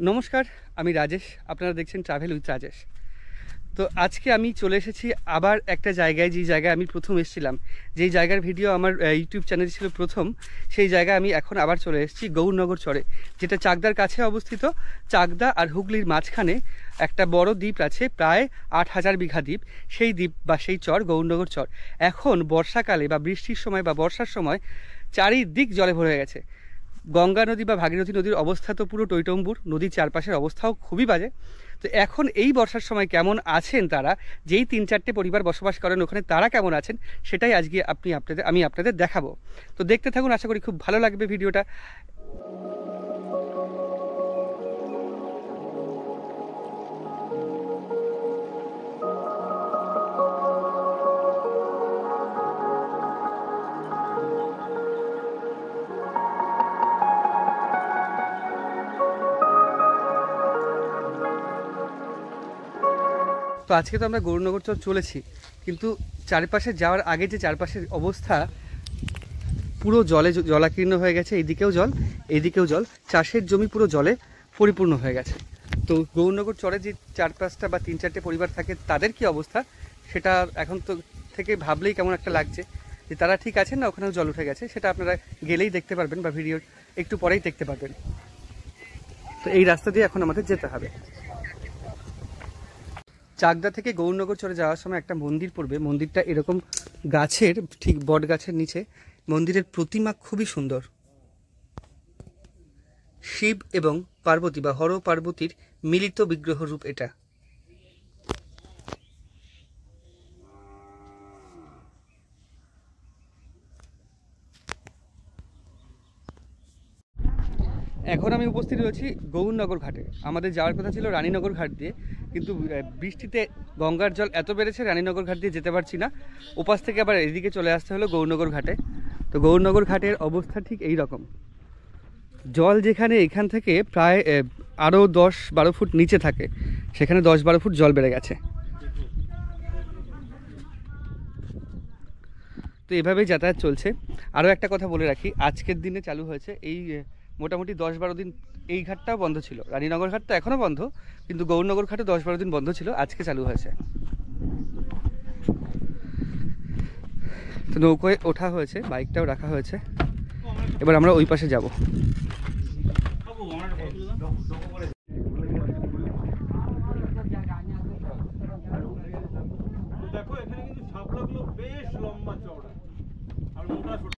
নমস্কার, আমি রাজেশ। আপনারা দেখছেন ট্রাভেল উইথ রাজেশ। তো আজকে আমি চলে এসেছি আবার একটা জায়গায়, যেই জায়গায় আমি প্রথম এসেছিলাম, যেই জায়গার ভিডিও আমার ইউটিউব চ্যানেল ছিল প্রথম, সেই জায়গায় আমি এখন আবার চলে এসেছি গৌরনগর চরে, যেটা চাকদার কাছে অবস্থিত। চাকদা আর হুগলির মাঝখানে একটা বড় দ্বীপ আছে, প্রায় 8,000 বিঘা দ্বীপ। সেই দ্বীপ বা সেই চর গৌরনগর চর। এখন বর্ষাকালে বা বৃষ্টির সময় বা বর্ষার সময় চারিদিক জলে ভরে গেছে। গঙ্গা নদী বা ভাগীরথী নদীর অবস্থা তো পুরো টইটম্বুর, নদীর চারপাশের অবস্থাও খুবই বাজে। তো এখন এই বর্ষার সময় কেমন আছেন তারা, যেই 3-4টে পরিবার বসবাস করেন ওখানে, তারা কেমন আছেন সেটাই আজকে আমি আপনাদের দেখাবো। তো দেখতে থাকুন, আশা করি খুব ভালো লাগবে ভিডিওটা। তো আজকে তো আমরা গৌরনগর চর চলেছি, কিন্তু চারপাশে যাওয়ার আগে যে চারপাশের অবস্থা, পুরো জলে জলাকীর্ণ হয়ে গেছে। এইদিকেও জল, এইদিকেও জল, চাষের জমি পুরো জলে পরিপূর্ণ হয়ে গেছে। তো গৌরনগর চরে যে 4-5টা বা 3-4টে পরিবার থাকে, তাদের কি অবস্থা সেটা এখন তো থেকে ভাবলেই কেমন একটা লাগছে, যে তারা ঠিক আছেন না ওখানেও জল উঠে গেছে। সেটা আপনারা গেলেই দেখতে পারবেন বা ভিডিওর একটু পরেই দেখতে পারবেন। তো এই রাস্তা দিয়ে এখন আমাদের যেতে হবে। চাকদা থেকে গৌরনগর চরে যাওয়ার সময় একটা মন্দির পড়বে। মন্দিরটা এরকম গাছের, ঠিক বট গাছের নিচে। মন্দিরের প্রতিমা খুবই সুন্দর। শিব এবং পার্বতী বা হর পার্বতীর মিলিত বিগ্রহ রূপ এটা। এখন আমি উপস্থিত রয়েছি গৌরনগর ঘাটে। আমাদের যাওয়ার কথা ছিল রানীনগর ঘাট দিয়ে, কিন্তু বৃষ্টিতে গঙ্গার জল এত বেড়েছে রানীনগর ঘাট দিয়ে যেতে পারছি না। ওপাশ থেকে আবার এদিকে চলে আসতে হলো গৌরনগর ঘাটে। তো গৌরনগর ঘাটের অবস্থা ঠিক এই রকম। জল যেখানে এখান থেকে প্রায় আরও 10-12 ফুট নিচে থাকে, সেখানে 10-12 ফুট জল বেড়ে গেছে। তো এভাবেই যাতায়াত চলছে। আরও একটা কথা বলে রাখি, আজকের দিনে চালু হয়েছে এই মোটামুটি 10-12 দিন এই ঘাটটাও বন্ধ ছিল। রানীনগর ঘাট তো এখনও বন্ধ, কিন্তু গৌরনগর ঘাটে 10-12 দিন বন্ধ ছিল, আজকে চালু হয়েছে। তো নৌকোয় ওঠা হয়েছে, বাইকটাও রাখা হয়েছে। এবার আমরা ওই পাশে যাব। দেখো এখানে কিন্তু শাপলাগুলো বেশ লম্বা চওড়া আর মোটা ছোট।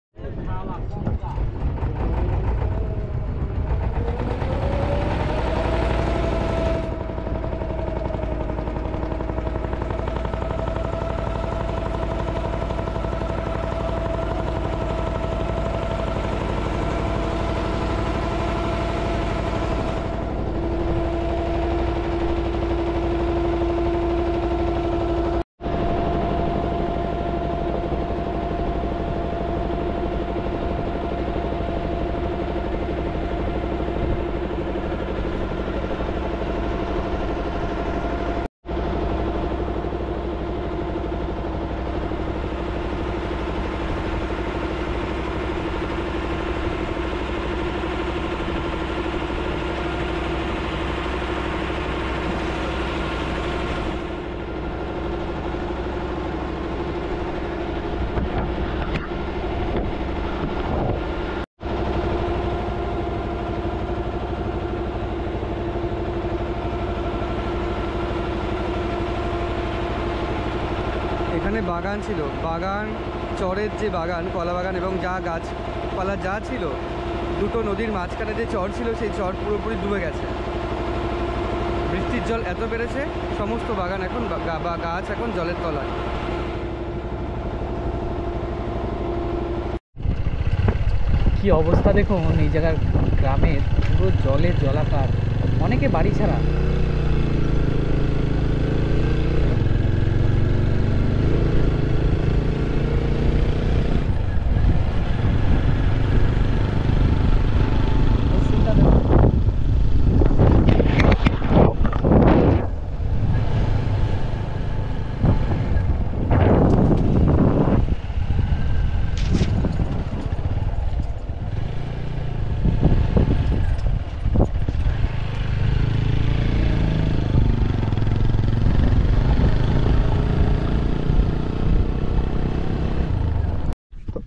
এখানে বাগান ছিল, বাগান, চরের যে বাগান, কলা বাগান এবং যা গাছপালা যা ছিল, দুটো নদীর মাঝখানে যে চর ছিল, সেই চর পুরোপুরি ডুবে গেছে। বৃষ্টির জল এত বেড়েছে, সমস্ত বাগান এখন বা গাছ এখন জলের তলায়। কি অবস্থা দেখুন এই জায়গার, গ্রামের পুরো জলে জলাকার, অনেকে বাড়ি ছাড়া।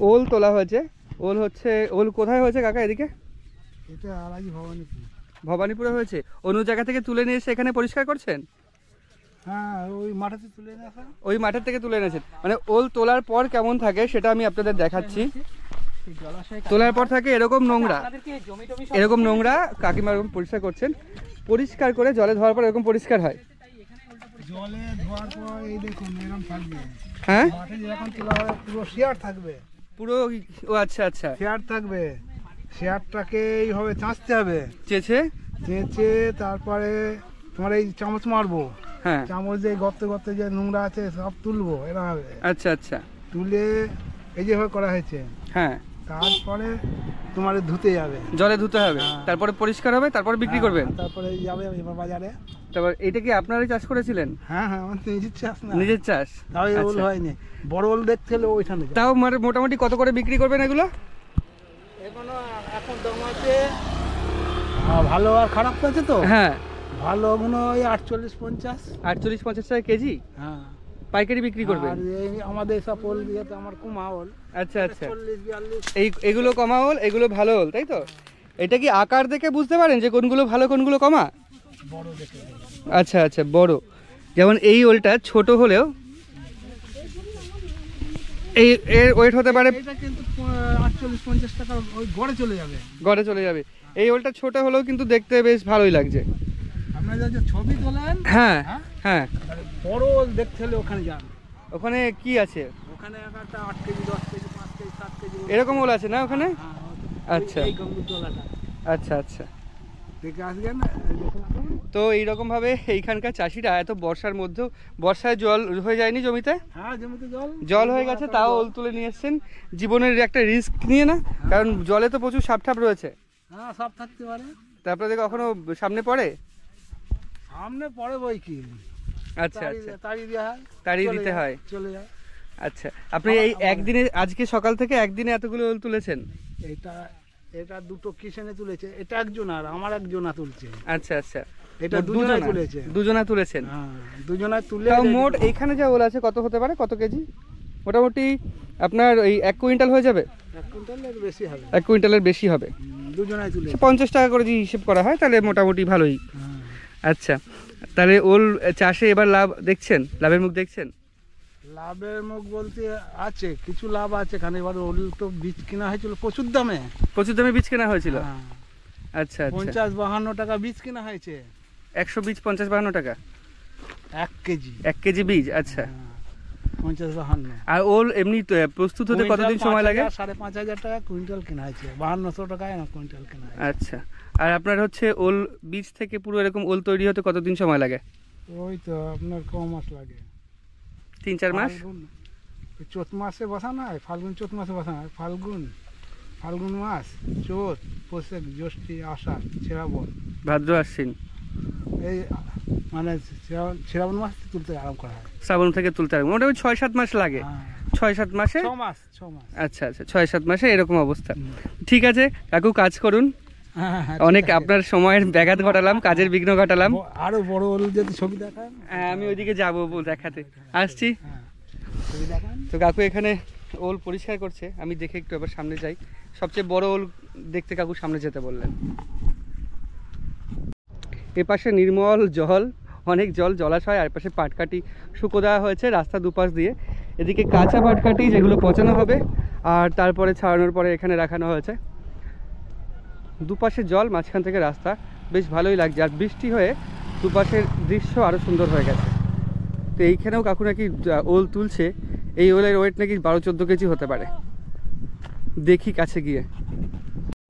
ওল তোলা হয়েছে। ওল হচ্ছে, ওল কোথায় হয়েছে কাকা এদিকে? এটা আলাজি ভবানীপুর। ভবানীপুরে হয়েছে। অন্য জায়গা থেকে তুলে নিয়ে এসে এখানে পরিষ্কার করছেন? হ্যাঁ, ওই মাঠেতে তুলে নিয়ে আসা। ওই মাঠের থেকে তুলে এনেছেন। মানে ওল তোলার পর কেমন থাকে সেটা আমি আপনাদের দেখাচ্ছি। তোলার পর থাকে এরকম নোংরা, এরকম নোংরা কাকিমা এরকম পরিষ্কার করছেন। পরিষ্কার করে জলে ধোয়ার পর এরকম পরিষ্কার হয়। জলে ধোয়ার পর এই দেখুন এরকম থাকবে। হ্যাঁ, মাঠে যেরকম তোলা হয় পুরো শেয়ার থাকবে, পুরো। ও আচ্ছা আচ্ছা, শেয়ার থাকবে। শেয়ারটাকে এইভাবে চাঁচতে হবে, চেঁচে। চেঁচে তারপরে তোমার এই চামচ মারবো, হ্যাঁ, চামচ দিয়ে গর্তে গর্তে যে নোংরা আছে সব তুলবো এরকম হবে। আচ্ছা আচ্ছা, তুলে এই যেভাবে করা হয়েছে, হ্যাঁ। তারপরে তোমার ধুতে যাবে, জলে ধুতে হবে, হ্যাঁ। তারপরে পরিষ্কার হবে, তারপরে বিক্রি করবেন। তারপরে যাবে এবার বাজারে। তারপর এটা কি আপনারাই চাষ করেছিলেন? হ্যাঁ হ্যাঁ, আমার তো নিজের চাষ না, নিজের চাষ। তাও এই ওল আচ্ছা। হয়নি। বড় ওল দেখতে হলে ওইখানে যাও। তাও মোটামুটি কত করে বিক্রি করবেন এগুলো? এখনো এখন দাম আছে, ভালো আর খারাপ তো আছে তো। হ্যাঁ, ভালো গুলো ওই 48-50। 48-50 টাকা কেজি হ্যাঁ, পাইকারি বিক্রি করবেন? আর এই আমাদের সব ওল দিয়ে তো আমার কুমা ওল। আচ্ছা আচ্ছা, 40-42। এগুলো কমা ওল, এগুলো ভালো ওল, তাই তো? এটা কি আকার দেখে বুঝতে পারেন যে কোনগুলো ভালো কোনগুলো কমা? বড় দেখে। আচ্ছা আচ্ছা, বড়। যেমন এই ওলটা ছোট হলেও এর ওয়েট হতে পারে, এটা কিন্তু 48-50 টাকা ওই গড়ে চলে যাবে। গড়ে চলে যাবে। এই ওলটা ছোট হলেও কিন্তু দেখতে বেশ ভালোই লাগছে। আপনারা যে ছবি তোলেন, হ্যাঁ হ্যাঁ, বড় ওল দেখতে হলে ওখানে যান। ওখানে কি আছে? ওখানে একটা 8 কেজি, 10 কেজি, 5 কেজি, 7 কেজি এরকম ওল আছে না ওখানে? হ্যাঁ, আচ্ছা এই গঙ্গুর তোলাটা আচ্ছা আচ্ছা। দেখে আসবেন, দেখুন আসুন। তো এইরকম ভাবে এইখানকার চাষিরা এত বর্ষার মধ্যেও, বর্ষায় জল হয়ে যায়নি জমিতে? হ্যাঁ, জমিতে জল হয়ে গেছে, তাও ওল তুলে নিয়ে এসছেন জীবনের একটা রিস্ক নিয়ে, না? কারণ জলে তো প্রচুর সাপটাপ রয়েছে। হ্যাঁ, সব থাকতে পারে। তারপরে কখনো সামনে পড়ে? সামনে পড়ে বই কি, আচ্ছা আচ্ছা, তাড়ি দেওয়া হয়, তাড়িয়ে চলে দিতে যায়, হয়। চলে যায়। আচ্ছা, আপনি এই একদিনে, আজকে সকাল থেকে একদিনে এতগুলো ওল তুলেছেন? এটা দুটো কিষেনে তুলেছে, এটা একজন আর আমার একজনা তুলছে। আচ্ছা আচ্ছা, এটা দুজনা তুলেছে। দুজনা তুলেছেন? হ্যাঁ, দুজনা তুলে। তাও মোট এইখানে যা ওল আছে কত হতে পারে, কত কেজি? মোটামুটি আপনার ওই 1 কুইন্টাল হয়ে যাবে? 1 কুইন্টালের বেশি হবে। 1 কুইন্টালের বেশি হবে। দুজনাই তুলে 50 টাকা করে যদি হিসেব করা হয় তাহলে মোটামুটি ভালোই। হ্যাঁ। আচ্ছা, তাহলে ওল চাষে এবার লাভ দেখছেন, লাভের মুখ দেখছেন? লাভের মুখ বলতে আছে, কিছু লাভ আছে এখানে। এবার ওল তো বীজ কেনা হয়েছিল প্রচুর দামে, প্রচুর দামে বীজ কেনা হয়েছিল? হ্যাঁ, আচ্ছা আচ্ছা, 50-52 টাকা বীজ কেনা হয়েছে। 100 বীজ 50-52 টাকা 1 কেজি। 1 কেজি বীজ? আচ্ছা। 50-52। আর ওল এমনি প্রস্তুত হতে কতদিন সময় লাগে? 5,500 টাকা কুইন্টাল কেনা হয়েছে, 5200 টাকায় না কুইন্টাল কেনা হয়েছে। আচ্ছা, আর আপনার হচ্ছে ওল বীজ থেকে পুরো এরকম ওল তৈরি হতে কতদিন সময় লাগে? ওই তো আপনার কম মাস লাগে, 3-4 মাস? চৈত মাসে বসানো হয়, ফাল্গুন চৈত মাসে বসানো হয়। ফাল্গুন মাস, চৈত, বৈশাখ, জ্যৈষ্ঠ, আষাঢ়, শ্রাবণ, ভাদ্র, আশ্বিন, এই মানে শ্রাবণ মাস তুলতে আরম্ভ করা হয়। শ্রাবণ থেকে তুলতে হবে, মোটামুটি 6-7 মাস লাগে। 6-7 মাসে? 6 মাস। আচ্ছা আচ্ছা, 6-7 মাসে এরকম অবস্থা। ঠিক আছে কাকু, কাজ করুন। হ্যাঁ, অনেক আপনার সময়ের ব্যাঘাত ঘটালাম, কাজের বিঘ্ন ঘটালাম। আরো বড় ওল যদি ছবি দেখান। হ্যাঁ, আমি ওইদিকে যাবো দেখাতে, আসছি। হ্যাঁ, ছবি দেখান। তো কাকু এখানে ওল পরিষ্কার করছে, আমি দেখে একটু এবার সামনে যাই। সবচেয়ে বড় ওল দেখতে কাকু সামনে যেতে বললেন। এপাশে নির্মল জল, অনেক জল, জলাশয়, আর পাশে পাটকাঠি শুকো দেওয়া হয়েছে রাস্তা দুপাশ দিয়ে। এদিকে কাঁচা পাটকাঠি যেগুলো পচানো হবে, আর তারপরে ছাড়ানোর পরে এখানে রাখানো হয়েছে। দুপাশে জল, মাঝখান থেকে রাস্তা, বেশ ভালোই লাগছে। আর বৃষ্টি হয়ে দুপাশের দৃশ্য আরও সুন্দর হয়ে গেছে। তো এইখানেও কাকু নাকি ওল তুলছে। এই ওলের ওয়েট নাকি 12-14 কেজি হতে পারে, দেখি কাছে গিয়ে।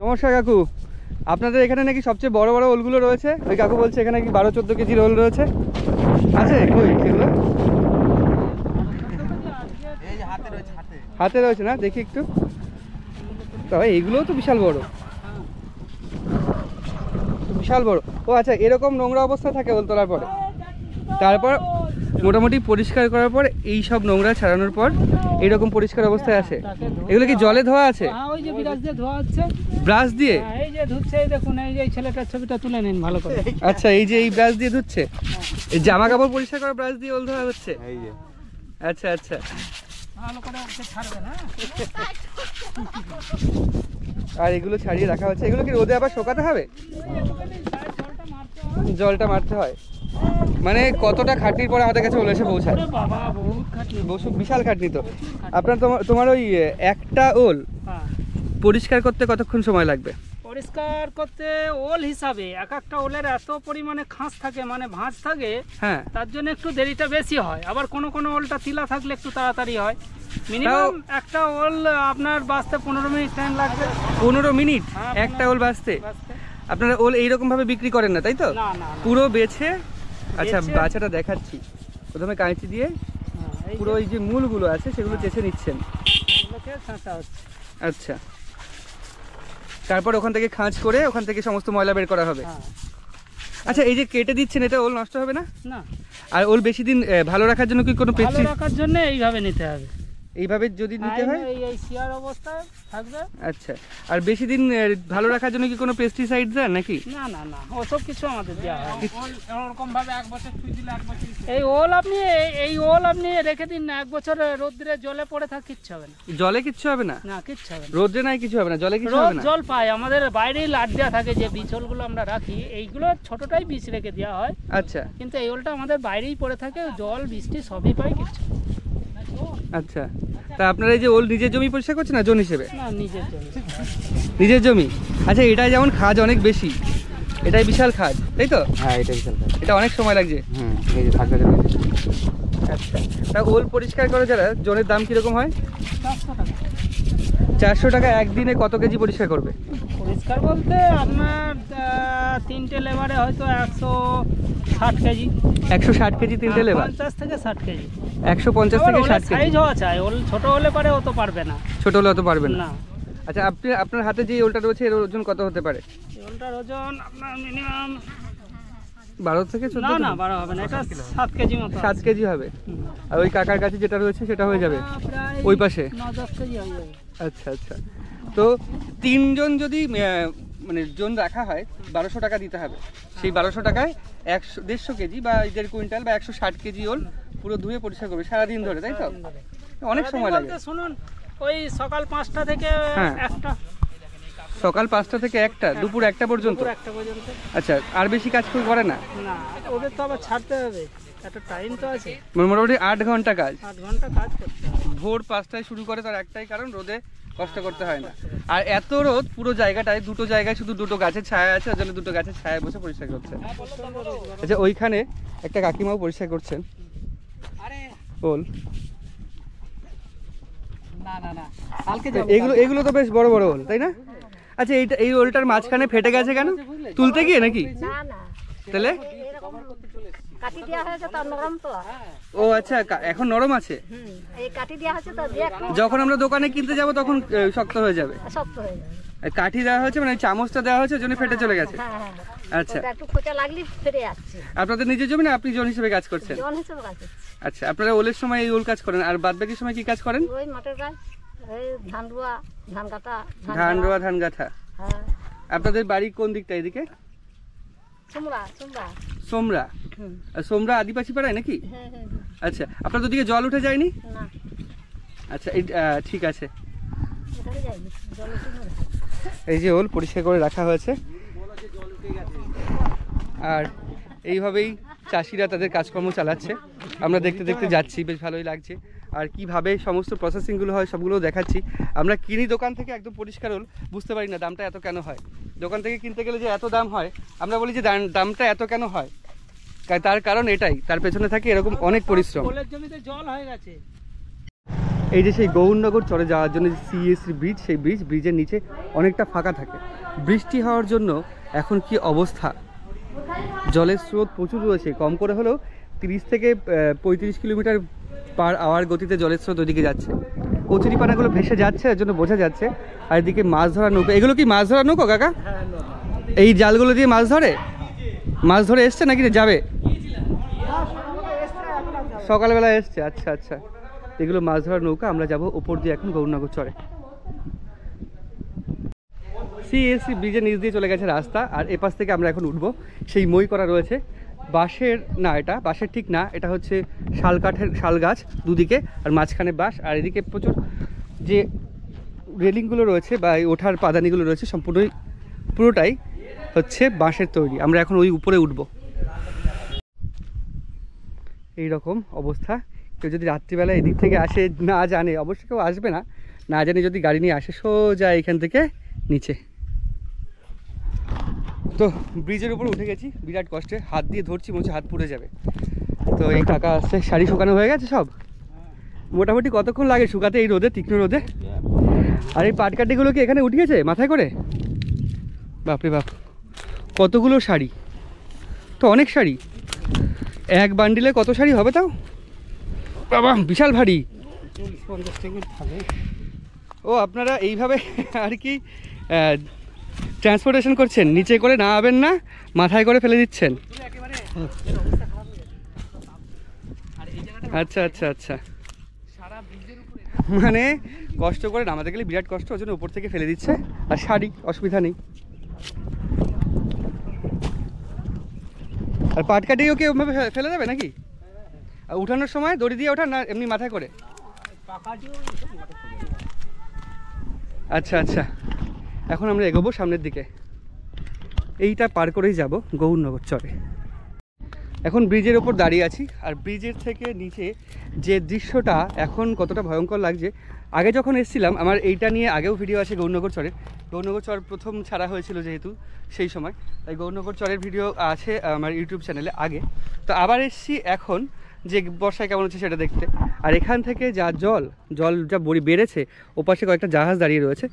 নমস্কার কাকু, আপনাদের এখানে নাকি সবচেয়ে বড় বড় ওলগুলো রয়েছে? ওই কাকু বলছে এখানে নাকি 12-14 কেজির ওল রয়েছে, আছে কই সেগুলো? হাতে রয়েছে না, দেখি একটু। তবে এইগুলোও তো বিশাল বড়, বিশাল বড়। ও আচ্ছা, এরকম নোংরা অবস্থা থাকে ওল তোলার পরে? তারপর মোটামুটি পরিষ্কার করার পর এই সব নোংরা ছাড়ানোর পর এইরকম পরিষ্কার অবস্থায় আসে। এগুলো কি জলে ধোয়া আছে? হ্যাঁ, ওই যে ব্রাশ দিয়ে ধোয়া হচ্ছে। ব্রাশ দিয়ে? হ্যাঁ, এই যে ধুচ্ছে, এই দেখুন, এই যে ছেলেটার ছবিটা তুলে নিন ভালো করে। আচ্ছা, এই যে এই ব্রাশ দিয়ে ধুচ্ছে, এই জামা কাপড় পরিষ্কার করা ব্রাশ দিয়ে ওল ধোয়া হচ্ছে? আচ্ছা আচ্ছা, ভালো করে ওকে ছাড়বে না। আর এগুলো ছাড়িয়ে রাখা হচ্ছে, এগুলো কি রোদে আবার শোকাতে হবে? জলটা মারতে হয়, মানে কতটা খাটনির পরে আমাদের কাছে ওল এসে পৌঁছায়। বাবা বহুত খাটনি। বিশাল খাটনি তো। আপনার তোমার ওই একটা ওল হ্যাঁ, পরিষ্কার করতে কতক্ষণ সময় লাগবে? পরিষ্কার করতে ওল হিসাবে এক একটা ওলের এত পরিমাণে খাঁজ থাকে, মানে ভাঁজ থাকে, হ্যাঁ, তার জন্য একটু দেরিটা বেশি হয়। আবার কোনো কোনো ওলটা তিলা থাকলে একটু তাড়াতাড়ি হয়। মিনিমাম একটা ওল আপনার বাঁচতে 15 মিনিট টাইম লাগবে। 15 মিনিট হ্যাঁ, একটা ওল বাঁচতে? বাঁচতে। আপনারা ওল এইরকম ভাবে বিক্রি করেন না, তাই তো? না না, পুরো বেছে? আচ্ছা, বেছে- বাছাটা দেখাচ্ছি। প্রথমে কাঁচি দিয়ে হ্যাঁ, পুরো ওই যে মূলগুলো আছে সেগুলো চেঁচে নিচ্ছেন। এগুলোকে ছাঁচা হচ্ছে। আচ্ছা, তারপর ওখান থেকে খাঁজ করে ওখান থেকে সমস্ত ময়লা বের করা হবে। হ্যাঁ, আচ্ছা, এই যে কেটে দিচ্ছেন, এটা ওল নষ্ট হবে না? না, আর ওল বেশি দিন ভালো রাখার জন্য কি কোনো ভালো পেস্টিসাইড রাখার জন্য এইভাবে নিতে হবে। এইভাবে যদি নিতে হয়? এই শিয়ার অবস্থায় থাকবে। আচ্ছা, আর বেশি দিন ভালো রাখার জন্য কি কোনো পেস্টিসাইড দেন নাকি? না না না, ওসব কিছু আমাদের দেওয়া হয়। এরকম ভাবে 1 বছর ছুঁই দিলে 1 বছর এই ওল আপনি রেখে দিন না, 1 বছর রোদ্রে জলে পড়ে থাক, কিচ্ছু হবে না। জলে কিচ্ছু হবে না? না, কিচ্ছু হবে না। রোদ্রে নাই কিছু হবে না, জলে কিছু রোদ হবে না? জল পায়, আমাদের বাইরেই লাট দেওয়া থাকে, যে বিচলগুলো আমরা রাখি এইগুলো ছোটটাই বীজ রেখে দেওয়া হয়, আচ্ছা কিন্তু এই ওলটা আমাদের বাইরেই পড়ে থাকে, জল বৃষ্টি সবই পাই, কিচ্ছু আচ্ছা। তা আপনারা এই যে ওল নিজের জমি পরিষ্কার করছেন না জন হিসেবে? না, নিজের জন্য। নিজের জমি। আচ্ছা, এটাই যেমন খাজ অনেক বেশি, এটাই বিশাল খাজ, তাই তো? হ্যাঁ, এটা বিশাল কাজ। এটা অনেক সময় লাগছে। এই যে থাকবে জন্য। আচ্ছা, তা ওল পরিষ্কার করে যারা জনের দাম কিরকম হয়? 400 টাকা 400 টাকা। একদিনে কত কেজি পরিষ্কার করবে? পরিষ্কার বলতে আপনার 3টে লেবারে হয়তো 160 কেজি। 160 কেজি 3টে লেবার? 50 থেকে 60 কেজি। 150 থেকে 60 কেজি। সাইজ হওয়া চাই, ওল ছোট হলে পারে, ও তো পারবে না। ছোট হলে অত পারবেন না? না, আচ্ছা, আপনার হাতে যে ওলটা রয়েছে এর ওজন কত হতে পারে? এই ওলটার ওজন আপনার মিনিমাম 12 থেকে 14? না 12 হবে না, এটা 7 কেজি মতো। 7 কেজি হবে। হুম। আর ওই কাকার কাছে যেটা রয়েছে সেটা হয়ে যাবে প্রায় ওই পাশে? 9-10 কেজি হয়ে যাবে। আচ্ছা আচ্ছা। তো 3 জন যদি মানে জন রাখা হয় 1200 টাকা দিতে হবে। সেই 1200 টাকায় 150 কেজি বা 1.5 কুইন্টাল বা 160 কেজি ওল পুরো ধুয়ে পরিষ্কার করবে সারাদিন ধরে, তাই তো? অনেক সময় লাগে। বলতে শুনুন, ওই সকাল 5টা থেকে হ্যাঁ। 1টা, সকাল 5টা থেকে 1টা, দুপুর 1টা পর্যন্ত? দুপুর 1টা পর্যন্ত। আচ্ছা, আর বেশি কাজ করে না? না, ওদের তো আবার ছাড়তে হবে, একটা টাইম তো আছে। মোটামুটি 8 ঘন্টা কাজ। 8 ঘন্টা কাজ করতে হবে। ভোর 5টায় শুরু করে, তার একটাই কারণ রোদে কষ্ট করতে হয় না। আর এত রোদ পুরো জায়গাটায়, দুটো জায়গায় শুধু দুটো গাছের ছায়া আছে, ওই জন্য দুটো গাছের ছায়ায় বসে পরিষ্কার করছে। আচ্ছা, ওইখানে একটা কাকিমাও পরিষ্কার করছেন ওল। না না না, কালকে যাব। এগুলো তো বেশ বড় বড় ওল, তাই না? আচ্ছা, এই ওলটার মাঝখানে ফেটে গেছে কেন? তুলতে গিয়ে নাকি? না না, তাহলে? এরকম কাটি দেওয়া হয়েছে তো নরম তো। ও আচ্ছা, এখন নরম আছে। এই কাটি দেওয়া হয়েছে তো, দেখ যখন আমরা দোকানে কিনতে যাব তখন শক্ত হয়ে যাবে। শক্ত হয়ে যাবে। আর কাঠি দেওয়া হয়েছে, মানে চামচটা দেওয়া হয়েছে, ওই জন্য ফেটে চলে গেছে। হ্যাঁ হ্যাঁ, আচ্ছা, ওটা একটু খোঁচা লাগলে ফিরে যাচ্ছে। আপনাদের নিজের জমি না আপনি জন হিসেবে কাজ করছেন? জন হিসেবে কাজ হচ্ছে। আচ্ছা, আপনারা ওলের সময় এই ওল কাজ করেন, আর বাদ বাকি সময় কি কাজ করেন? ওই মাঠের গাছ, এই ধান রোয়া, ধান কাটা, ধান রোয়া, ধান গাঁথা। হ্যাঁ, আপনাদের বাড়ি কোন দিকটা? এদিকে? চুমড়া চুমড়া। সোমরা? আর সোমরা আদিবাসী পাড়ায় নাকি? হ্যাঁ হ্যাঁ, আচ্ছা, আপনাদের দিকে জল উঠে যায়নি? না আচ্ছা, ঠিক আছে। এখানে যাইনি, জল উঠে যাবে। এই যে ওল পরিষ্কার করে রাখা হয়েছে, আর এইভাবেই চাষিরা তাদের কাজকর্ম চালাচ্ছে। আমরা দেখতে দেখতে যাচ্ছি, বেশ ভালোই লাগছে। আর কিভাবে সমস্ত প্রসেসিংগুলো হয় সবগুলো দেখাচ্ছি। আমরা কিনি দোকান থেকে একদম পরিষ্কার ওল, বুঝতে পারি না দামটা এত কেন হয়। দোকান থেকে কিনতে গেলে যে এত দাম হয়, আমরা বলি যে দামটা এত কেন হয়, তার কারণ এটাই, তার পেছনে থাকে এরকম অনেক পরিশ্রম। ওলের জমিতে জল হয়ে গেছে। এই যে সেই গৌরনগর চরে যাওয়ার জন্য যে সিএসসি ব্রিজ, সেই ব্রিজের নিচে অনেকটা ফাঁকা থাকে। বৃষ্টি হওয়ার জন্য এখন কি অবস্থা, জলের স্রোত প্রচুর রয়েছে। কম করে হলেও 30 থেকে 35 কিলোমিটার পার আওয়ার গতিতে জলের স্রোত ওইদিকে যাচ্ছে। কচুরিপানাগুলো ভেসে যাচ্ছে, এর জন্য বোঝা যাচ্ছে। আর এদিকে মাছ ধরা নৌকা, এগুলো কি মাছ ধরা নৌকা কাকা? এই জালগুলো দিয়ে মাছ ধরে? মাছ ধরে এসছে নাকি যাবে? সকালবেলা এসছে। আচ্ছা আচ্ছা, এগুলো মাছ ধরার নৌকা। আমরা যাব ওপর দিয়ে এখন গৌরনগর চরে। সিএসসি ব্রিজের নিচ দিয়ে চলে গেছে রাস্তা, আর এপাশ থেকে আমরা এখন উঠবো। সেই মই করা রয়েছে, বাঁশের না, এটা বাঁশের ঠিক না, এটা হচ্ছে শাল কাঠের, শাল গাছ দুদিকে, আর মাঝখানে বাঁশ, আর এদিকে প্রচুর যে রেলিংগুলো রয়েছে বা এই ওঠার পাদানিগুলো রয়েছে পুরোটাই হচ্ছে বাঁশের তৈরি। আমরা এখন ওই উপরে উঠব। এই রকম অবস্থা। কেউ যদি রাত্রিবেলা এদিক থেকে আসে, না জানে, অবশ্যই কেউ আসবে না, না জানে যদি গাড়ি নিয়ে আসে সোজা এখান থেকে নিচে। তো ব্রিজের উপর উঠে গেছি বিরাট কষ্টে, হাত দিয়ে ধরছি, মনে হচ্ছে হাত পুড়ে যাবে। তো এই কাকা আসছে, শাড়ি শুকানো হয়ে গেছে সব? মোটামুটি কতক্ষণ লাগে শুকাতে এই রোদে, তীক্ষ্ণ রোদে? আর এই পাটকাঠিগুলো কি এখানে উঠিয়েছে মাথায় করে? বাপরে বাপ, কতগুলো শাড়ি, তো অনেক শাড়ি। এক বান্ডিলে কত শাড়ি হবে তাও? বাবা বিশাল ভারী। ও আপনারা এইভাবে আর কি ট্রান্সপোর্টেশন করছেন, নিচে করে নামাবেন না, মাথায় করে ফেলে দিচ্ছেন? আচ্ছা আচ্ছা আচ্ছা, মানে কষ্ট করে নামাতে গেলে বিরাট কষ্ট, ওই জন্য উপর থেকে ফেলে দিচ্ছে। আর শাড়ি অসুবিধা নেই। আর পাটকাঠিও কি ওভাবে ফেলে দেবে নাকি? আর উঠানোর সময় দড়ি দিয়ে ওঠা না এমনি মাথায় করে? আচ্ছা আচ্ছা, এখন আমরা এগোবো সামনের দিকে। এইটা পার করেই যাব গৌরনগর চরে। এখন ব্রিজের ওপর দাঁড়িয়ে আছি, আর ব্রিজের থেকে নিচে যে দৃশ্যটা এখন কতটা ভয়ঙ্কর লাগছে। আগে যখন এসেছিলাম, আমার এইটা নিয়ে আগেও ভিডিও আছে গৌরনগর চরের। গৌরনগর চর প্রথম ছাড়া হয়েছিল যেহেতু সেই সময়, তাই গৌরনগর চরের ভিডিও আছে আমার ইউটিউব চ্যানেলে আগে। তো আবার এসেছি এখন যে বর্ষায় কেমন হচ্ছে সেটা দেখতে। আর এখান থেকে যা জল যা বেড়েছে, ওপাশে কয়েকটা জাহাজ দাঁড়িয়ে রয়েছে,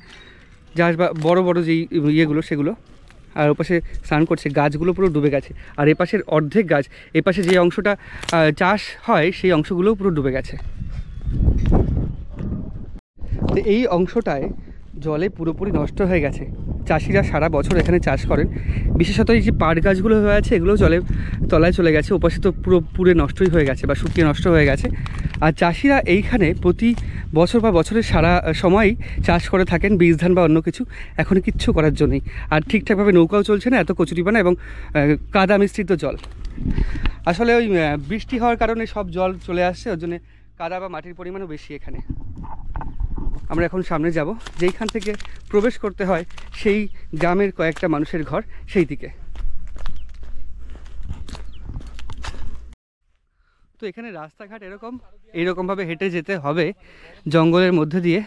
জাহাজ বা বড় বড় যেই ইয়েগুলো সেগুলো, আর ওপাশে স্নান করছে, গাছগুলো পুরো ডুবে গেছে। আর এপাশের অর্ধেক গাছ, এপাশে যে অংশটা চাষ হয় সেই অংশগুলোও পুরো ডুবে গেছে। তো এই অংশটায় জলে পুরোপুরি নষ্ট হয়ে গেছে। চাষিরা সারা বছর এখানে চাষ করেন, বিশেষত এই যে পাট গাছগুলো হয়ে আছে এগুলো জলে তলায় চলে গেছে, ওপাশে তো পুরো পুরে নষ্টই হয়ে গেছে বা শুকিয়ে নষ্ট হয়ে গেছে। আর চাষিরা এইখানে প্রতি বছর বা বছরের সারা সময়ই চাষ করে থাকেন, বীজ ধান বা অন্য কিছু, এখন কিচ্ছু করার জন্যই। আর ঠিকঠাকভাবে নৌকাও চলছে না, এত কচুরিপানা এবং কাদা মিশ্রিত জল। আসলে ওই বৃষ্টি হওয়ার কারণে সব জল চলে আসছে, ওর জন্য কাদা বা মাটির পরিমাণও বেশি এখানে। আমরা এখন সামনে যাব, যেইখান থেকে প্রবেশ করতে হয় সেই গ্রামের কয়েকটা মানুষের ঘর, সেই দিকে। তো এখানে রাস্তাঘাট এইরকমভাবে হেঁটে যেতে হবে জঙ্গলের মধ্যে দিয়ে।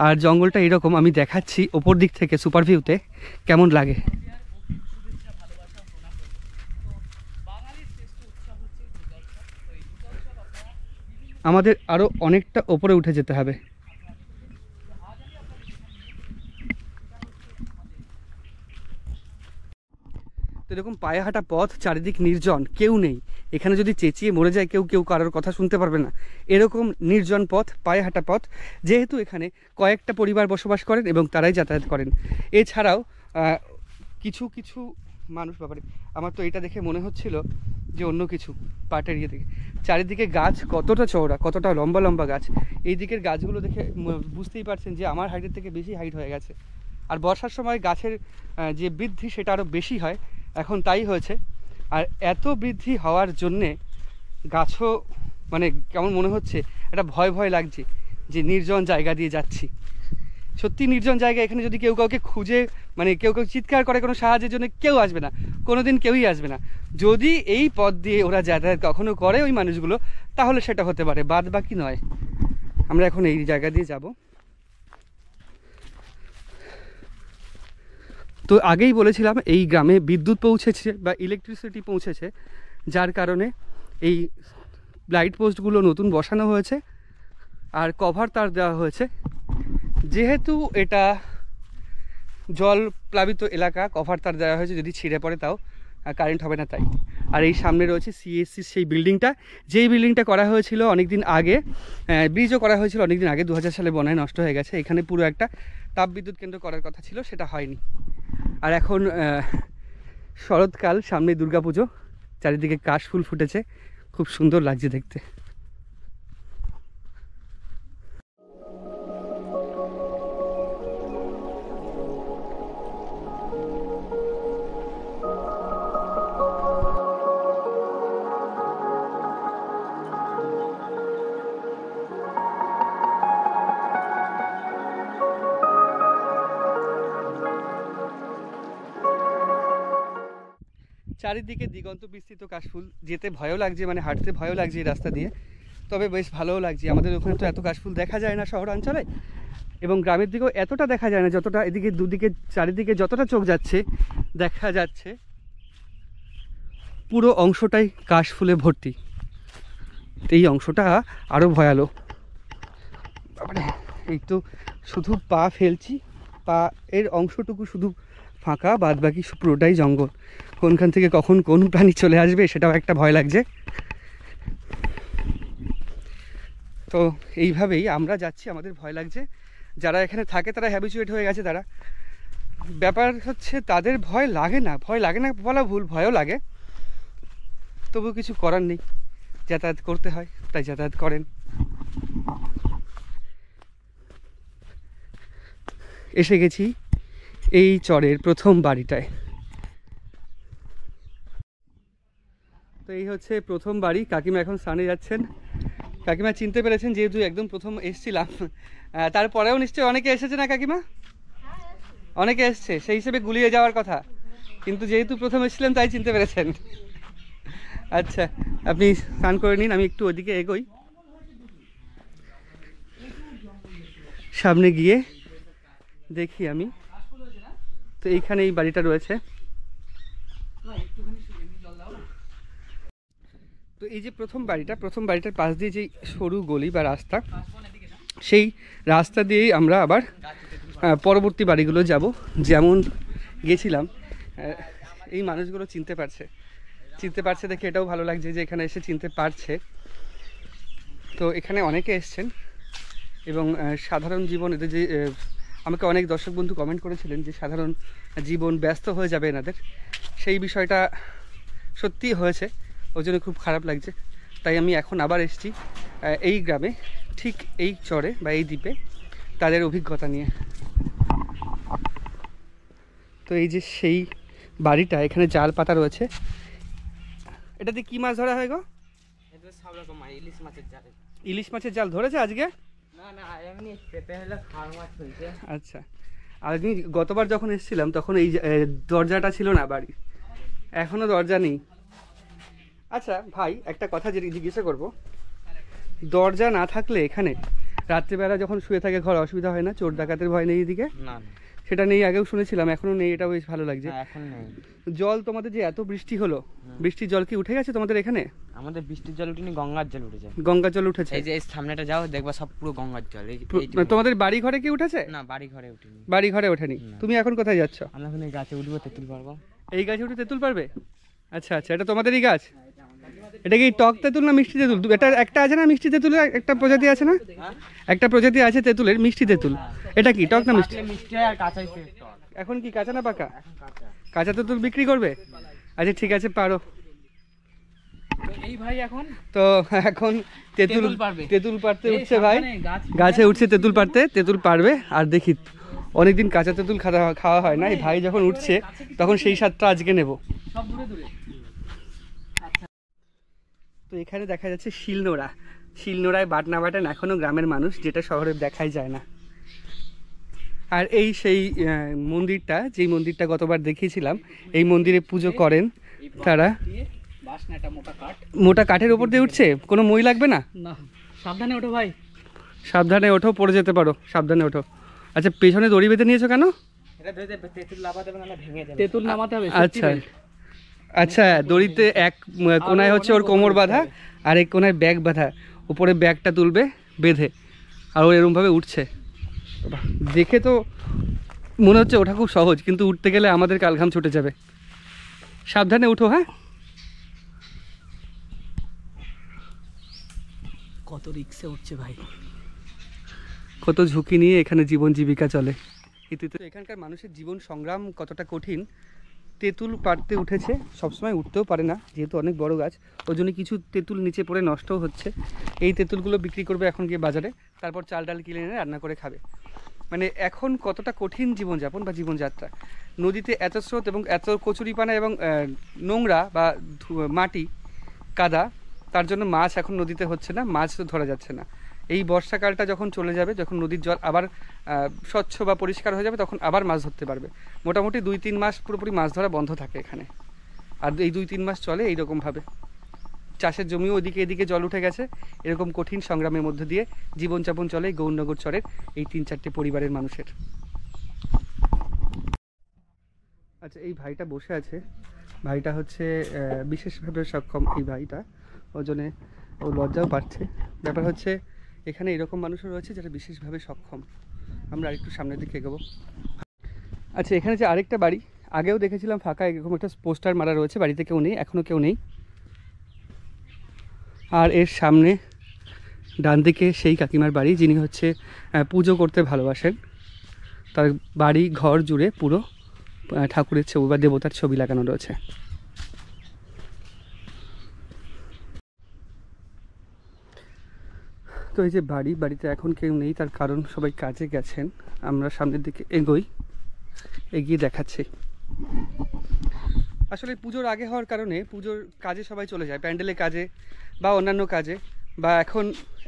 আর জঙ্গলটা এইরকম, আমি দেখাচ্ছি ওপর দিক থেকে সুপার ভিউতে কেমন লাগে। আমাদের আরও অনেকটা ওপরে উঠে যেতে হবে। এরকম পায়ে হাঁটা পথ, চারিদিক নির্জন, কেউ নেই এখানে। যদি চেঁচিয়ে মরে যায় কেউ কারোর কথা শুনতে পারবে না। এরকম নির্জন পথ, পায়ে হাঁটা পথ। যেহেতু এখানে কয়েকটা পরিবার বসবাস করেন এবং তারাই যাতায়াত করেন। এছাড়াও কিছু কিছু মানুষ, ব্যাপারে আমার তো এটা দেখে মনে হচ্ছিল যে অন্য কিছু পাটের ইয়ে থেকে। চারিদিকে গাছ কতটা চওড়া, কতটা লম্বা লম্বা গাছ। এই দিকের গাছগুলো দেখে বুঝতেই পারছেন যে আমার হাইটের থেকে বেশি হাইট হয়ে গেছে। আর বর্ষার সময় গাছের যে বৃদ্ধি সেটা আরও বেশি হয়, এখন তাই হয়েছে। আর এত বৃদ্ধি হওয়ার জন্যে গাছও মানে কেমন মনে হচ্ছে, একটা ভয় ভয় লাগছে যে নির্জন জায়গা দিয়ে যাচ্ছি। সত্যি নির্জন জায়গা, এখানে যদি কেউ কাউকে খুঁজে মানে কেউ চিৎকার করে কোনো সাহায্যের জন্য, কেউ আসবে না, কোনো দিন কেউই আসবে না। যদি এই পথ দিয়ে ওরা যাতায়াত কখনো করে ওই মানুষগুলো, তাহলে সেটা হতে পারে, বাদ বাকি নয়। আমরা এখন এই জায়গা দিয়ে যাব। তো আগেই বলেছিলাম এই গ্রামে বিদ্যুৎ পৌঁছেছে বা ইলেকট্রিসিটি পৌঁছেছে, যার কারণে এই লাইট পোস্টগুলো নতুন বসানো হয়েছে আর কভার তার দেওয়া হয়েছে। যেহেতু এটা জল প্লাবিত এলাকা, কভার তার দেওয়া হয়েছে, যদি ছিঁড়ে পড়ে তাও কারেন্ট হবে না তাই। আর এই সামনে রয়েছে সিএসসি সেই বিল্ডিংটা, যেই বিল্ডিংটা করা হয়েছিল অনেক দিন আগে, ব্রিজও করা হয়েছিল অনেক দিন আগে, 2000 সালে বন্যায় নষ্ট হয়ে গেছে। এখানে পুরো একটা তাপবিদ্যুৎ কেন্দ্র করার কথা ছিল, সেটা হয়নি। আর এখন শরৎকাল, সামনে দুর্গাপুজো, চারিদিকে কাশফুল ফুটেছে, খুব সুন্দর লাগছে দেখতে। চারিদিকে দিগন্ত বিস্তৃত কাশফুল, যেতে ভয়ও লাগছে, মানে হাঁটতে ভয়ও লাগছে এই রাস্তা দিয়ে, তবে বেশ ভালোও লাগছে। আমাদের ওখানে তো এত কাশফুল দেখা যায় না শহরাঞ্চলে, এবং গ্রামের দিকেও এতটা দেখা যায় না, যতটা এদিকে দুদিকে চারিদিকে যতটা চোখ যাচ্ছে দেখা যাচ্ছে পুরো অংশটাই কাশফুলে ভর্তি। এই অংশটা আরও ভয়ালো। মানে এই তো শুধু পা ফেলছি, পা এর অংশটুকু শুধু ফাঁকা, বাদ বাকি পুরোটাই জঙ্গল। কোনখান থেকে কখন কোন প্রাণী চলে আসবে সেটাও একটা ভয় লাগছে। তো এইভাবেই আমরা যাচ্ছি, আমাদের ভয় লাগছে। যারা এখানে থাকে তারা হ্যাবিচুয়েট হয়ে গেছে। তারা ব্যাপার হচ্ছে তাদের ভয় লাগে না বলা ভুল, ভয়ও লাগে, তবু কিছু করার নেই, যাতায়াত করতে হয়, তাই যাতায়াত করেন। এসে গেছি এই চরের প্রথম বাড়িটায়। তো এই হচ্ছে প্রথম বাড়ি। কাকিমা এখন স্নানে যাচ্ছেন। কাকিমা চিনতে পেরেছেন যেহেতু একদম প্রথম এসছিলাম। তারপরেও নিশ্চয়ই অনেকে এসেছে না কাকিমা? অনেকে এসছে, সেই হিসেবে গুলিয়ে যাওয়ার কথা, কিন্তু যেহেতু প্রথম এসেছিলেন তাই চিনতে পেরেছেন। আচ্ছা, আপনি স্নান করে নিন, আমি একটু ওদিকে এগোই। সামনে গিয়ে দেখি আমি, তো এইখানে এই বাড়িটা রয়েছে। তো এই যে প্রথম বাড়িটার পাশ দিয়ে যে সরু গলি বা রাস্তা, সেই রাস্তা দিয়েই আমরা আবার পরবর্তী বাড়িগুলো যাব। যেমন গেছিলাম, এই মানুষগুলো চিনতে পারছে দেখে এটাও ভালো লাগছে যে এখানে এসে চিনতে পারছে। তো এখানে অনেকে এসছেন এবং সাধারণ জীবন, এদের যে আমাকে অনেক দর্শক বন্ধু কমেন্ট করেছিলেন যে সাধারণ জীবন ব্যস্ত হয়ে যাবে এনাদের, সেই বিষয়টা সত্যিই হয়েছে, ওই জন্য খুব খারাপ লাগছে। তাই আমি এখন আবার এসেছি এই গ্রামে, ঠিক এই চরে বা এই দ্বীপে, তাদের অভিজ্ঞতা নিয়ে। তো এই যে সেই বাড়িটা, এখানে জাল পাতা রয়েছে। এটা দিয়ে কি মাছ ধরা হয় গো? সব রকম ইলিশ মাছের জাল। ইলিশ মাছের জাল ধরেছে আজকে? না এমনি পেতে হলে খাওয়ার মাছ হয়েছে। আচ্ছা, আমি গতবার যখন এসেছিলাম তখন এই দরজাটা ছিল না বাড়ি, এখনো দরজা নেই। আচ্ছা ভাই, একটা কথা যেটা জিজ্ঞাসা করবো, দরজা না থাকলে এখানে রাত্রিবেলা যখন শুয়ে থাকে ঘর অসুবিধা হয় না? চোর ডাকাতের ভয় নেই এদিকে? না সেটা নেই, আগেও শুনেছিলাম, এখনো নেই, এটাও বেশ ভালো লাগছে। এখন নেই। জল তোমাদের যে এত বৃষ্টি হলো, বৃষ্টির জল কি উঠে গেছে তোমাদের এখানে? আমাদের বৃষ্টির জল উঠেনি, গঙ্গার জল উঠেছে। গঙ্গার জল উঠেছে? এই যে এই সামনেটা যাও, দেখবা সব পুরো গঙ্গার জল। তোমাদের বাড়ি ঘরে কি উঠেছে? না, বাড়ি ঘরে উঠেনি। বাড়ি ঘরে ওঠেনি। তুমি এখন কোথায় যাচ্ছ? আমরা এখন এই গাছে উঠবো, তেঁতুল পারবো। এই গাছে উঠে তেঁতুল পারবে? আচ্ছা আচ্ছা, এটা তোমাদেরই গাছ? এটা কি টক তেঁতুল না মিষ্টি তেঁতুল? এটা একটা আছে না মিষ্টি তেঁতুলের একটা প্রজাতি আছে না? একটা প্রজাতি আছে তেঁতুলের, মিষ্টি তেঁতুল। এটা কি টক না মিষ্টি? মিষ্টি হয় আর কাঁচাই টক। এখন কি কাঁচা না পাকা? কাঁচা তেঁতুল বিক্রি করবে? আচ্ছা ঠিক আছে, পারো। এই ভাই এখন তো এখন তেঁতুল পারবে। তেঁতুল পারতে উঠছে ভাই, গাছে উঠছে তেঁতুল পারতে, তেঁতুল পারবে। আর দেখি, অনেকদিন কাঁচা তেঁতুল খাওয়া হয় না, এই ভাই যখন উঠছে তখন সেই স্বাদটা আজকে নেব। সব দূরে দূরে। তো এখানে দেখা যাচ্ছে শিলনোড়ায় বাটনা বাটেন এখনো গ্রামের মানুষ, যেটা শহরে দেখাই যায় না। আর এই সেই মন্দিরটা, যেই মন্দিরটা গতবার দেখিয়েছিলাম, এই মন্দিরে পুজো করেন তারা। মোটা কাঠের উপর দিয়ে উঠছে, কোনো মই লাগবে না? না, সাবধানে ওঠো ভাই। সাবধানে ওঠো, পড়ে যেতে পারো, সাবধানে ওঠো। আচ্ছা, পেছনে দড়ি বেঁধে নিয়েছো কেন? এটা ধরে তেঁতুল লাফাতে হবে, নাহলে ভেঙে যাবে। তেঁতুল নামাতে হবে। আচ্ছা আচ্ছা, দড়িতে এক কোনায় হচ্ছে ওর কোমর বাঁধা, আর এক কোনায় ব্যাগ বাঁধা, উপরে ব্যাগটা তুলবে বেঁধে, আর ও এরকমভাবে উঠছে। বাহ, দেখে তো মনে হচ্ছে ওঠা খুব সহজ, কিন্তু উঠতে গেলে আমাদের কালঘাম ছুটে যাবে। সাবধানে উঠো। হ্যাঁ, কত রিক্সে উঠছে ভাই, কত ঝুঁকি নিয়ে এখানে জীবন জীবিকা চলে। কিন্তু এখানকার মানুষের জীবন সংগ্রাম কতটা কঠিন। তেঁতুল পাড়তে উঠেছে, সবসময় উঠতেও পারে না যেহেতু অনেক বড় গাছ, ওই জন্য কিছু তেঁতুল নিচে পড়ে নষ্টও হচ্ছে। এই তেঁতুলগুলো বিক্রি করবে এখন গিয়ে বাজারে, তারপর চাল ডাল কিনে এনে রান্না করে খাবে। মানে এখন কতটা কঠিন জীবনযাপন বা জীবনযাত্রা। নদীতে এত স্রোত এবং এত কচুরিপানা এবং নোংরা বা মাটি কাদা, তার জন্য মাছ এখন নদীতে হচ্ছে না, মাছ তো ধরা যাচ্ছে না। এই বর্ষাকালটা যখন চলে যাবে, যখন নদীর জল আবার স্বচ্ছ বা পরিষ্কার হয়ে যাবে, তখন আবার মাছ ধরতে পারবে। মোটামুটি 2-3 মাস পুরোপুরি মাছ ধরা বন্ধ থাকে এখানে। আর এই 2-3 মাস চলে এইরকমভাবে। চাষের জমিও ওদিকে এদিকে জল উঠে গেছে, এরকম কঠিন সংগ্রামের মধ্যে দিয়ে জীবনযাপন চলে গৌরনগর চরের এই 3-4টে পরিবারের মানুষের। আচ্ছা, এই ভাইটা বসে আছে, ভাইটা হচ্ছে বিশেষভাবে সক্ষম এই ভাইটা, ওই জন্যে ও লজ্জাও পাচ্ছে। ব্যাপার হচ্ছে এখানে এরকম মানুষও রয়েছে যারা বিশেষভাবে সক্ষম। আমরা আরেকটু সামনের দিকে এগোবো। আচ্ছা, এখানে যে আরেকটা বাড়ি, আগেও দেখেছিলাম ফাঁকা, এরকম একটা পোস্টার মারা রয়েছে, বাড়িতে কেউ নেই, এখনও কেউ নেই। আর এর সামনে ডান দিকে সেই কাকিমার বাড়ি, যিনি হচ্ছে পুজো করতে ভালোবাসেন। তার বাড়ি ঘর জুড়ে পুরো ঠাকুরের ছবি বা দেবতার ছবি লাগানো রয়েছে। তো এই যে বাড়িতে এখন কেউ নেই, তার কারণ সবাই কাজে গেছেন। আমরা সামনের দিকে এগিয়ে দেখাচ্ছি। আসলে পুজোর আগে হওয়ার কারণে পুজোর কাজে সবাই চলে যায়, প্যান্ডেলের কাজে বা অন্যান্য কাজে। বা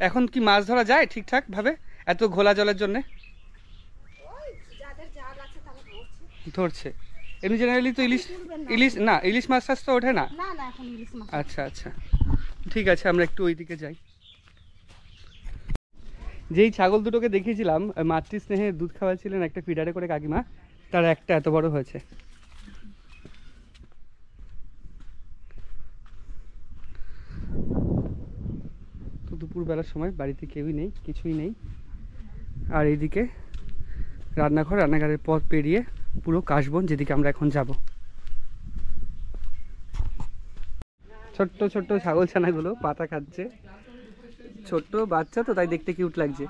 এখন কি মাছ ধরা যায় ঠিকঠাকভাবে এত ঘোলা জলের জন্যে? ধরছে এমনি জেনারেলি তো ইলিশ মাছ টাছ তো ওঠে না। আচ্ছা আচ্ছা, ঠিক আছে, আমরা একটু ওই দিকে যাই। যেই ছাগল দুটোকে দেখিয়েছিলাম মাতৃস্নেহে দুধ খাওয়াচ্ছিলেন একটা ফিডারে করে কাকিমা, তার একটা এত বড় হয়েছে। তো দুপুরবেলার সময় বাড়িতে কেউই নেই, কিছুই নেই। আর এইদিকে রান্নাঘরের পথ পেরিয়ে পুরো কাশবন, যেদিকে আমরা এখন যাব। ছোট্ট ছোট্ট ছাগল ছানাগুলো পাতা খাচ্ছে, ছোট্ট বাচ্চা তো, তাই দেখতে কিউট লাগছে।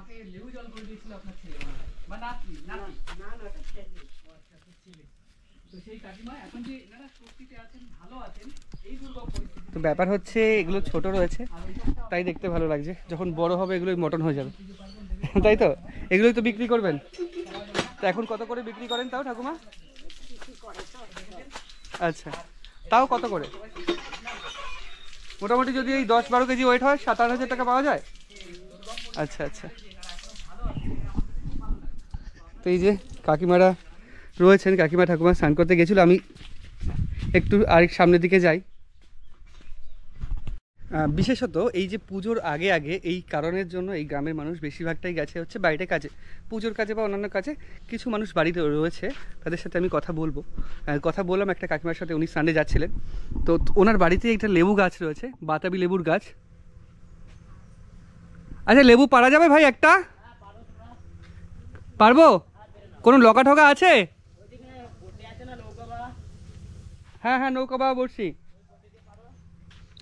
তো ব্যাপার হচ্ছে এগুলো ছোট রয়েছে তাই দেখতে ভালো লাগছে, যখন বড় হবে এগুলোই মটন হয়ে যাবে। তাই তো, এগুলোই তো বিক্রি করবেন। তো এখন কত করে বিক্রি করেন তাও ঠাকুমা? আচ্ছা, তাও কত করে? মোটামুটি যদি এই 10-12 কেজি ওয়েট হয় 57,000 টাকা পাওয়া যায়। আচ্ছা আচ্ছা। তো এই যে কাকিমারা রয়েছেন, কাকিমা ঠাকুমা স্নান করতে গেছিলো, আমি একটু আরেক সামনের দিকে যাই। বিশেষত এই যে পুজোর আগে এই কারণের জন্য এই গ্রামের মানুষ বেশিরভাগটাই গেছে হচ্ছে বাইরে কাজে, পুজোর কাজে বা অন্যান্য কাজে। কিছু মানুষ বাড়িতে রয়েছে, তাদের সাথে আমি কথা বললাম একটা কাকিমার সাথে, উনি স্নানে যাচ্ছিলেন। তো ওনার বাড়িতে একটা লেবু গাছ রয়েছে, বাতাবি লেবুর গাছ। আচ্ছা, লেবু পারা যাবে ভাই একটা? পারবো? কোনো লগা ঠগা আছে? হ্যাঁ হ্যাঁ, নৌকা বা বড়শি।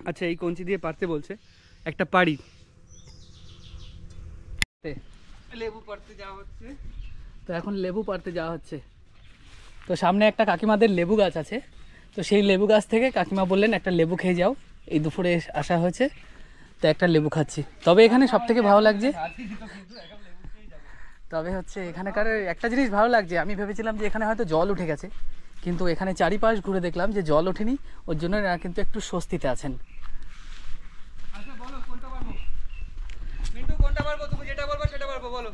আচ্ছা, এই কঞ্চি দিয়ে পারতে বলছে, একটা পাড়ি। লেবু পারতে যাওয়া হচ্ছে। তো এখন লেবু পাড়তে যাওয়া হচ্ছে। তো সামনে একটা কাকিমাদের লেবু গাছ আছে, তো সেই লেবু গাছ থেকে কাকিমা বললেন একটা লেবু খেয়ে যাও। এই দুপুরে আসা হয়েছে, তো একটা লেবু খাচ্ছি। তবে এখানে সব থেকে ভালো লাগছে, তবে হচ্ছে এখানকার একটা জিনিস ভালো লাগছে, আমি ভেবেছিলাম যে এখানে হয়তো জল উঠে গেছে, কিন্তু এখানে চারিপাশ ঘুরে দেখলাম যে জল ওঠেনি, ওর জন্য এরা কিন্তু একটু স্বস্তিতে আছেন।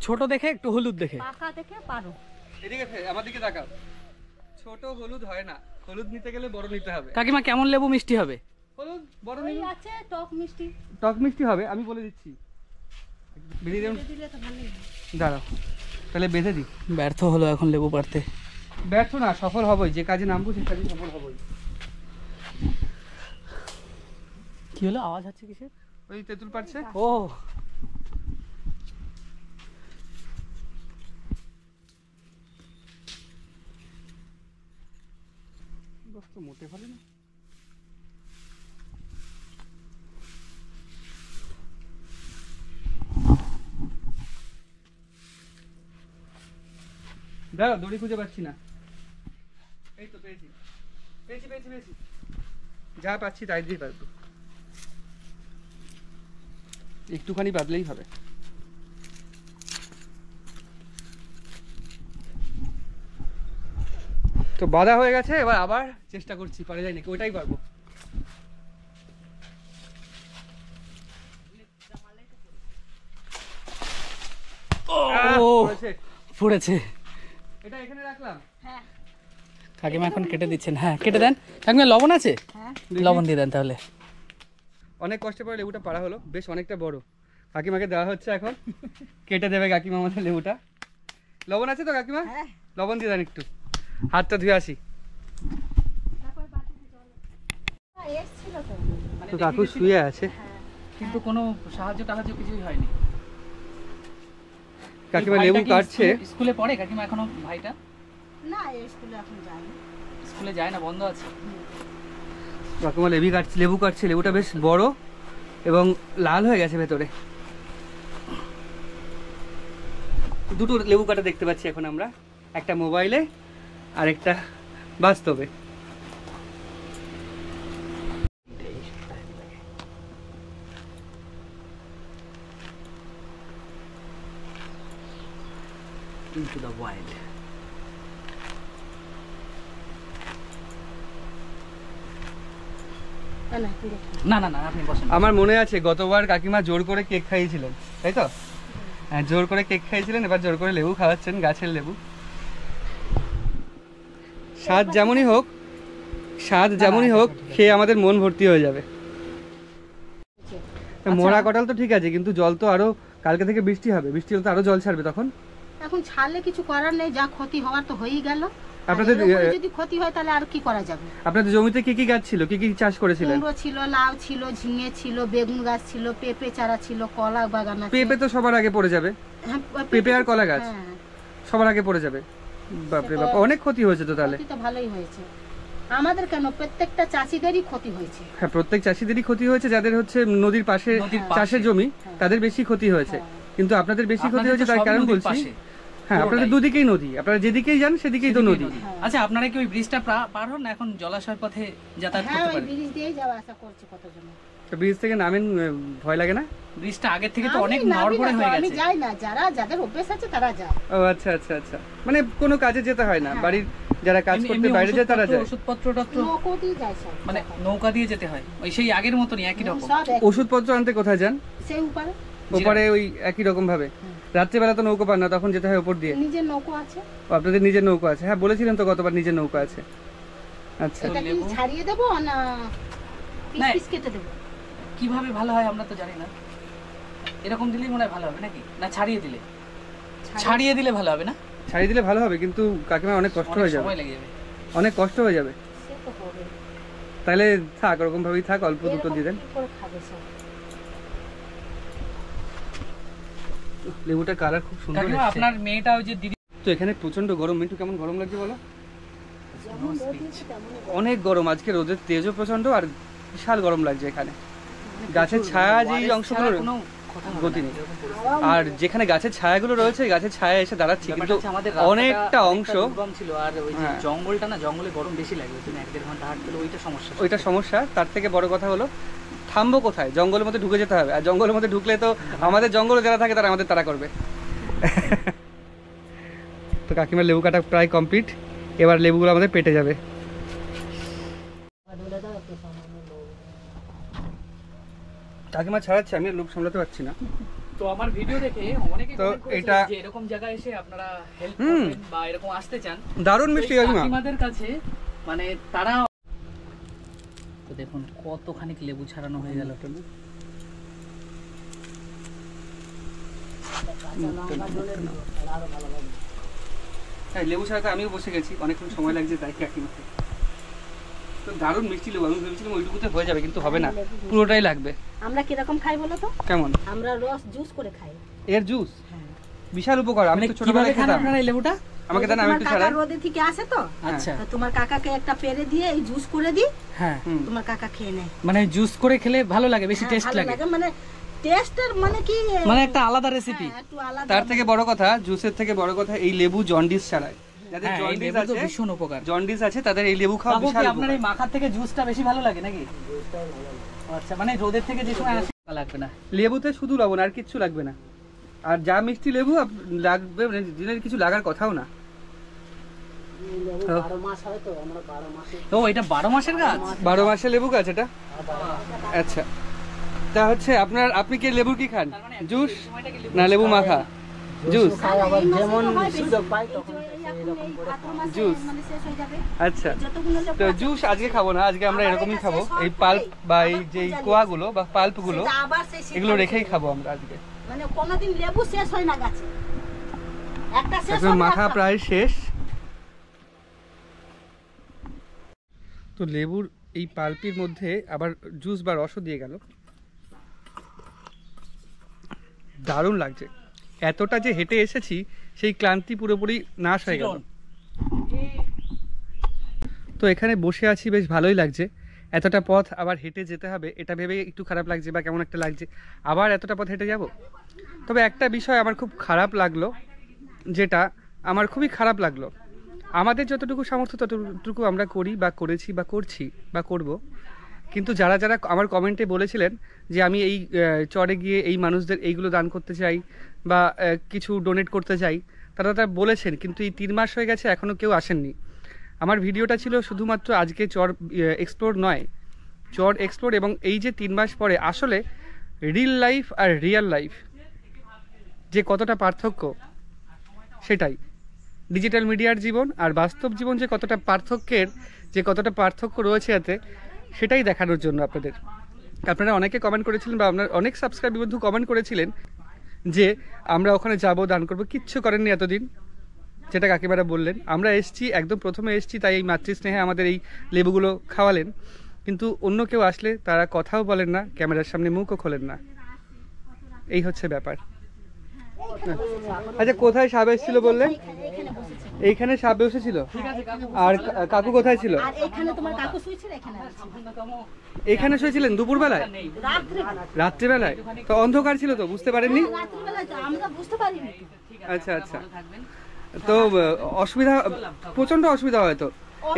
ছোট দেখে একটু হলুদ দেখে, পাকা দেখে পারো। এদিকে আমার দিকে তাকাও। ছোট হলুদ হয় না, হলুদ নিতে গেলে বড় নিতে হবে। কাকিমা কেমন লেবু মিষ্টি হবে? হলুদ বড় ওই নিন, আছে টক মিষ্টি, টক মিষ্টি হবে, আমি বলে দিচ্ছি। বেঁধে দেন, দিলে তো ভালোই হয়। দাঁড়াও তাহলে বেঁধে দিই। ব্যর্থ হলো এখন লেবু পাড়তে। ব্যর্থ না, সফল হবই, যে কাজে নামবো সে কাজে সফল হবই। কি হলো, আওয়াজ হচ্ছে কিসের? ওই তেঁতুল পারছে। ও, তো মোটে ভালো না। দাঁড়াও, দড়ি খুঁজে পাচ্ছি না। এই তো পেয়েছি। যা পাচ্ছি তাই দিয়ে পারবো, একটুখানি বাদলেই হবে। তো বাধা হয়ে গেছে, এবার আবার চেষ্টা করছি, পারা যায় নাকি, ওইটাই পারবো। পড়েছে। এটা এখানে রাখলাম। হ্যাঁ, কাকিমা এখন কেটে দিচ্ছেন, হ্যাঁ কেটে দেন। কাকিমা লবণ আছে? হ্যাঁ লবণ দিয়ে দেন তাহলে। অনেক কষ্ট করে লেবুটা পাড়া হলো, বেশ অনেকটা বড়। কাকিমাকে দেওয়া হচ্ছে এখন, কেটে দেবে কাকিমা আমাদের লেবুটা। লবণ আছে তো কাকিমা? হ্যাঁ লবণ দিয়ে দেন একটু, হাতটা ধুয়ে আসি। এসছিল তো মানে তো কাকু শুয়ে আছে, কিন্তু কোনো সাহায্য টাহায্য কিছুই হয়নি। কাকিমা এই লেবু ভাইটা কি কাটছে। স্কুলে পড়ে কাকিমা এখনো ভাইটা? না এই স্কুলে এখন যায়নি স্কুলে যায় না, বন্ধ আছে। কাকিমা লেবু কাটছে। লেবুটা বেশ বড় এবং লাল হয়ে গেছে ভেতরে। দুটো লেবু কাটা দেখতে পাচ্ছি এখন আমরা, একটা মোবাইলে আর একটা বাস্তবে। Into the wild. না পুরো না না না, আপনি বসেন। আমার মনে আছে গতবার কাকিমা জোর করে কেক খাইয়েছিলেন, তাই তো? হ্যাঁ, জোর করে কেক খাইয়েছিলেন, এবার জোর করে লেবু খাওয়াচ্ছেন, গাছের লেবু। স্বাদ যেমনই হোক খেয়ে আমাদের মন ভর্তি হয়ে যাবে। মরা কটাল তো ঠিক আছে, কিন্তু জল তো আরো, কালকে থেকে বৃষ্টি হবে, বৃষ্টি হলে তো আরো জল ছাড়বে তখন। এখন ছাড়লে কিছু করার নেই, যা ক্ষতি হওয়ার তো হয়েই গেল। আপনাদের যদি ক্ষতি হয় তাহলে আর কি করা যাবে? আপনাদের জমিতে কি কি গাছ ছিল, কি কি চাষ করেছিলেন? কুমড়ো ছিল, লাউ ছিল, ঝিঙে ছিল, বেগুন গাছ ছিল, পেঁপে চারা ছিল, কলা বাগান আছে। পেঁপে তো সবার আগে পড়ে যাবে, হ্যাঁ, পেঁপে আর কলা গাছ হ্যাঁ, সবার আগে পড়ে যাবে। বাপরে বাপ, অনেক ক্ষতি হয়েছে তো তাহলে। ক্ষতি তো ভালোই হয়েছে। আমাদের কেন, প্রত্যেকটা চাষিদেরই ক্ষতি হয়েছে। হ্যাঁ, প্রত্যেক চাষিদেরই ক্ষতি হয়েছে, যাদের হচ্ছে নদীর পাশে চাষের জমি তাদের বেশি ক্ষতি হয়েছে, কিন্তু আপনাদের বেশি ক্ষতি হয়েছে তার কারণ বলছি। হ্যাঁ, আপনাদের দুদিকেই নদী, আপনারা যেদিকেই যান সেদিকেই তো নদী। আচ্ছা, আপনারা কি ওই ব্রিজটা পার হন না এখন জলাশয় পথে যাতায়াত হ্যাঁ করতে ওই পারেন? ব্রিজ দিয়েই যাওয়া আসা করছে কতজন। তো ব্রিজ থেকে নামেন, ভয় লাগে না? ব্রিজটা আগে থেকে তো আমি অনেক নামি না নড়বড়ে তো, হয়ে আমি গেছে। যাই না, যাদের অভ্যেস আছে তারা যায়। ও আচ্ছা আচ্ছা আচ্ছা, মানে কোনো কাজে যেতে হয় না, বাড়ির যারা কাজ করতে এমনি বাইরে যায় তারা যায়। ওষুধপত্র টত্র নৌকো দিয়ে যায় সব। মানে নৌকা দিয়ে যেতে হয়, ওই সেই আগের মতনই একই রকম। সব এক- ওষুধপত্র আনতে কোথায় যান? সেই উপরে ওপারে ওই একই রকম ভাবে? রাত্রেবেলা তো নৌকো পান না, তখন যেতে হয় ওপর দিয়ে। নিজের নৌকো আছে। ও, আপনাদের নিজের নৌকো আছে? হ্যাঁ বলেছিলেন তো গতবার নিজের নৌকো আছে। আচ্ছা, এটা কি ছাড়িয়ে দেবো না পিস না। পিস কেটে দেবো? কিভাবে ভালো হয় আমরা তো জানি না। এরকম দিলেই মনে হয় ভালো হবে নাকি? না ছাড়িয়ে দিলে? ছাড়িয়ে দিলে ভালো হবে না? ছাড়িয়ে দিলে ভালো হবে, কিন্তু কাকিমা অনেক কষ্ট অনেক হয়ে যাবে, সময় লেগে যাবে। অনেক কষ্ট হয়ে যাবে। সে তো হবে। তাহলে থাক, ওরকম ভাবেই থাক, অল্প দুটো এরকম দিয়ে দেন। কি করে খাবে সব? লেবুটার কালার খুব সুন্দর কাকিমা, এসেছে। আপনার মেয়েটা ওই যে দিদি তো এখানে প্রচন্ড গরম, মিন্টু কেমন গরম লাগছে বলো? যেমন রোদ দিচ্ছে তেমনই গরম। অনেক গরম, আজকে রোদের তেজও প্রচন্ড, আর বিশাল গরম লাগছে এখানে। গাছের ছায়া যেই অংশগুলো কোনো কথা হবে গতি না, নেই। এরকম পরিস্থিতি। হাওয়াও আর যেখানে গাছের ছায়াগুলো রয়েছে, গাছের ছায়া এসে দাঁড়াচ্ছি, ব্যাপারটা কিন্তু হচ্ছে আমাদের অনেকটা অংশ, দুর্গম ছিল, আর ওই যে হ্যাঁ। জঙ্গলটা না, জঙ্গলে গরম বেশি লাগে, ওই জন্য 1-1.5 ঘন্টা হাঁটতে হলে ওইটা সমস্যা। ওইটা সমস্যা। তার থেকে বড় কথা হলো থামবো কোথায়? জঙ্গলের মধ্যে ঢুকে যেতে হবে, আর জঙ্গলের মধ্যে ঢুকলে তো আমাদের জঙ্গলে যারা থাকে তারা আমাদের তাড়া করবে। তো কাকিমার লেবু কাটা প্রায় কমপ্লিট, এবার লেবুগুলো আমাদের পেটে যাবে। কাকিমা ছাড়াচ্ছে, আমি আর লোভ সামলাতে পারছি না। তো আমার ভিডিও দেখে অনেকে তো কমেন্ট করেছে এটা- যে এরকম জায়গায় এসে আপনারা হেল্প হুম। করবেন বা এরকম আসতে চান। দারুণ মিষ্টি কাকিমা। কাকিমাদের কাছে মানে তারা তো দেখুন কতখানি লেবু ছাড়ানো হয়ে গেল। হ্যাঁ, লেবু ছাড়াতে আমিও বসে গেছি, অনেকক্ষণ সময় লাগছে তাই কাকিমাকে। তো দারুণ মিষ্টি লেবু, আমি ভেবেছিলাম ওইটুকুতে হয়ে যাবে, কিন্তু হবে না, পুরোটাই লাগবে। আমরা কিরকম খাই বলো তো? কেমন? আমরা রস জুস করে খাই। এর জুস হ্যাঁ। বিশাল উপকার, আমি মানে তো কিভাবে ছোটবেলায় খান খেতাম। আপনারা এই লেবুটা? আমাকে দেন, আমি তোমার একটু কাকা ছাড়াই। রোদে থেকে আসে তো, আচ্ছা, তা তোমার কাকাকে একটা পেরে দিয়ে এই জুস করে দিই, হ্যাঁ, হুম। তোমার কাকা খেয়ে নেয়। মানে জুস করে খেলে ভালো লাগে, বেশি হ্যাঁ, টেস্ট ভালো লাগে, মানে টেস্টের মানে কি, মানে একটা আলাদা রেসিপি। হ্যাঁ, একটু আলাদা। তার থেকে বড় কথা, জুসের থেকে বড় কথা, এই লেবু জন্ডিস ছাড়ায়। যাদের হ্যাঁ, এই জন্ডিস লেবু তো আছে, ভীষণ উপকার। জন্ডিস আছে, তাদের এই লেবু খাওয়া বাবু, বিশাল কি আপনার উপকার। এই মাখার থেকে জুসটা বেশি ভালো লাগে নাকি? আচ্ছা, মানে রোদের থেকে যে সময় আসে লাগবে না। লেবুতে শুধু লবণ, আর কিচ্ছু লাগবে না। আর যা মিষ্টি লেবু লাগবে, মানে দিনের কিছু লাগার কথাও না। ও, এটা 12 মাসের গাছ? 12 মাসে লেবু গাছ এটা? আচ্ছা, তা হচ্ছে আপনি কি লেবুর কি খান? জুস না লেবু মাখা? জুস আবার যেমন সুযোগ পাই তখন এরকম করে জুস মানে শেষ হয়ে যাবে আচ্ছা যতগুলো লেবু তো জুস আজকে খাবো না, আজকে আমরা এরকমই খাবো, এই পাল্প বা এই যে কোয়াগুলো বা পাল্পগুলো সেটা আবার সেই এগুলো রেখেই খাবো আমরা আজকে। মানে কোনোদিন লেবু শেষ হয় না গাছে, একটা শেষ এখন হবে মাখা একটা। প্রায় শেষ। তো লেবুর এই পাল্পির মধ্যে আবার জুস বা রসও দিয়ে গেল, দারুণ লাগছে। এতটা যে হেঁটে এসেছি সেই ক্লান্তি পুরোপুরি নাশ হয়ে গেল। তো এখানে বসে আছি, বেশ ভালোই লাগছে। এতটা পথ আবার হেঁটে যেতে হবে এটা ভেবে একটু খারাপ লাগছে বা কেমন একটা লাগছে, আবার এতটা পথ হেঁটে যাব। তবে একটা বিষয় আমার খুব খারাপ লাগলো, যেটা আমার খুবই খারাপ লাগলো, আমাদের যতটুকু সামর্থ্য ততটুকু আমরা করি বা করেছি বা করছি বা করব, কিন্তু যারা যারা আমার কমেন্টে বলেছিলেন যে আমি এই চরে গিয়ে এই মানুষদের এইগুলো দান করতে চাই বা কিছু ডোনেট করতে চাই, তারা বলেছেন, কিন্তু এই 3 মাস হয়ে গেছে এখনও কেউ আসেননি। আমার ভিডিওটা ছিল শুধুমাত্র আজকে চর এক্সপ্লোর নয়, চর এক্সপ্লোর এবং এই যে 3 মাস পরে আসলে রিল লাইফ আর রিয়েল লাইফ যে কতটা পার্থক্য, সেটাই ডিজিটাল মিডিয়ার জীবন আর বাস্তব জীবন যে কতটা পার্থক্য রয়েছে এতে, সেটাই দেখানোর জন্য আপনারা অনেকে কমেন্ট করেছিলেন বা আপনার অনেক সাবস্ক্রাইবার বন্ধু কমেন্ট করেছিলেন যে আমরা ওখানে যাব, দান করবো, কিচ্ছু করেননি এতদিন, যেটা কাকিমারা বললেন। আমরা এসছি, একদম প্রথমে এসছি, তাই এই মাতৃস্নেহে আমাদের এই লেবুগুলো খাওয়ালেন, কিন্তু অন্য কেউ আসলে তারা কথাও বলেন না, ক্যামেরার সামনে মুখও খোলেন না, এই হচ্ছে ব্যাপার। আচ্ছা, কোথায় সাপ এসেছিল বললেন? এইখানে সাপ বসেছিল। আর কাকু কোথায় ছিল? আর এখানে তোমার কাকু শুয়েছিল, এখানে এখানে শুয়েছিলেন দুপুরবেলায়, রাত্রিবেলায়? তো অন্ধকার ছিল তো বুঝতে পারেননি? রাত্রিবেলা আমরা বুঝতে পারিনি। আচ্ছা আচ্ছা, তো অসুবিধা, প্রচন্ড অসুবিধা হয় তো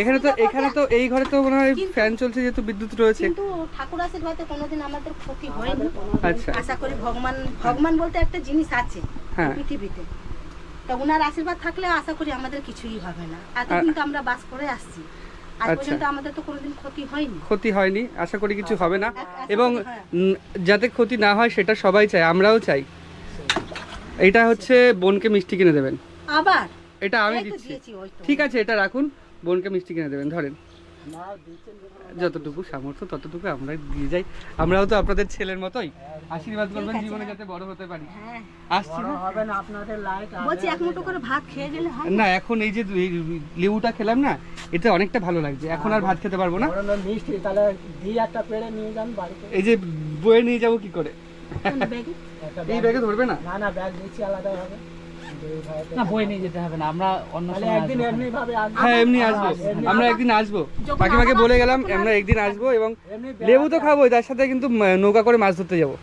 এখানে তো এই ঘরে তো মনে হয় ফ্যান চলছে যেহেতু বিদ্যুৎ রয়েছে, কিন্তু ঠাকুর আশীর্বাদে কোনোদিন আমাদের ক্ষতি হয়নি। আচ্ছা, আশা করি ভগবান বলতে একটা জিনিস আছে হ্যাঁ পৃথিবীতে, তো ওনার আশীর্বাদ থাকলে আশা করি আমাদের কিছুই হবে না। এতদিন তো আমরা বাস করে আসছি, আজ পর্যন্ত আমাদের তো কোনোদিন ক্ষতি হয়নি, আশা করি কিছু হবে না। এবং যাতে ক্ষতি না হয় সেটা সবাই চায়, আমরাও চাই। এটা হচ্ছে বোনকে মিষ্টি কিনে দেবেন, আবার এটা আমি এই তো দিচ্ছি, দিয়েছি, ওই তো। ঠিক আছে, এটা রাখুন, বোনকে মিষ্টি কিনে দেবেন, ধরেন। যতটুকু সামর্থ্য ততটুকু আমরা দিয়ে যাই, আমরাও তো আপনাদের ছেলের মতোই, আশীর্বাদ করবেন জীবনে যাতে বড় হতে পারি। হ্যাঁ, আসছি না? বলছি এক মুঠো করে ভাত খেয়ে গেলে হয় না, এখন এই যে লেবুটা খেলাম না, এতে অনেকটা ভালো লাগছে, এখন আর ভাত খেতে পারবো না। মিষ্টি তাহলে দিয়ে একটা পেড়ে নিয়ে যান বাড়িতে। এই যে বয়ে নিয়ে যাবো কি করে? কোন ব্যাগে? এই ব্যাগে ধরবে না? না না, ব্যাগ দিচ্ছি আলাদা হবে। না, বই নিয়ে যেতে হবে না, আমরা অন্য সময় একদিন আসবো। এমনি ভাবে আসবো। হ্যাঁ, এমনি আসবো, আমরা একদিন আসবো, কাকিমাকে বলে গেলাম আমরা একদিন আসবো, এবং লেবু তো খাবো, তার সাথে কিন্তু নৌকা করে মাছ ধরতে যাবো।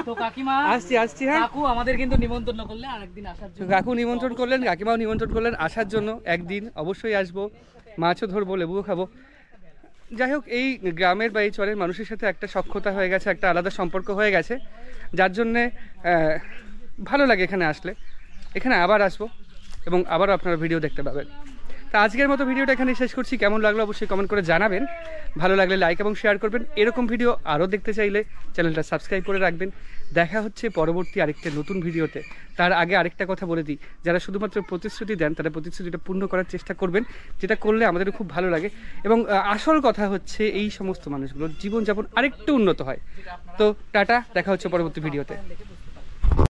তো কাকিমা, আসছি হ্যাঁ। কাকু আমাদের কিন্তু নিমন্ত্রণ করলে আরেকদিন আসার জন্য। কাকু নিমন্ত্রণ করলেন, কাকিমাও নিমন্ত্রণ করলেন আসার জন্য, একদিন অবশ্যই আসবো, মাছও ধরবো, লেবুও খাবো। যাই হোক, এই গ্রামের বা এই চরের মানুষের সাথে একটা সখ্যতা হয়ে গেছে, একটা আলাদা সম্পর্ক হয়ে গেছে, যার জন্যে ভালো লাগে এখানে আসলে। এখানে আবার আসবো এবং আবারও আপনারা ভিডিও দেখতে পাবেন। তা আজকের মতো ভিডিওটা এখানে শেষ করছি। কেমন লাগলো অবশ্যই কমেন্ট করে জানাবেন, ভালো লাগলে লাইক এবং শেয়ার করবেন। এরকম ভিডিও আরও দেখতে চাইলে চ্যানেলটা সাবস্ক্রাইব করে রাখবেন। দেখা হচ্ছে পরবর্তী আরেকটা নতুন ভিডিওতে। তার আগে আরেকটা কথা বলে দিই, যারা শুধুমাত্র প্রতিশ্রুতি দেন তারা প্রতিশ্রুতিটা পূর্ণ করার চেষ্টা করবেন, যেটা করলে আমাদেরও খুব ভালো লাগে। এবং আসল কথা হচ্ছে এই সমস্ত মানুষগুলোর জীবনযাপন আরেকটু উন্নত হয়। তো টাটা, দেখা হচ্ছে পরবর্তী ভিডিওতে।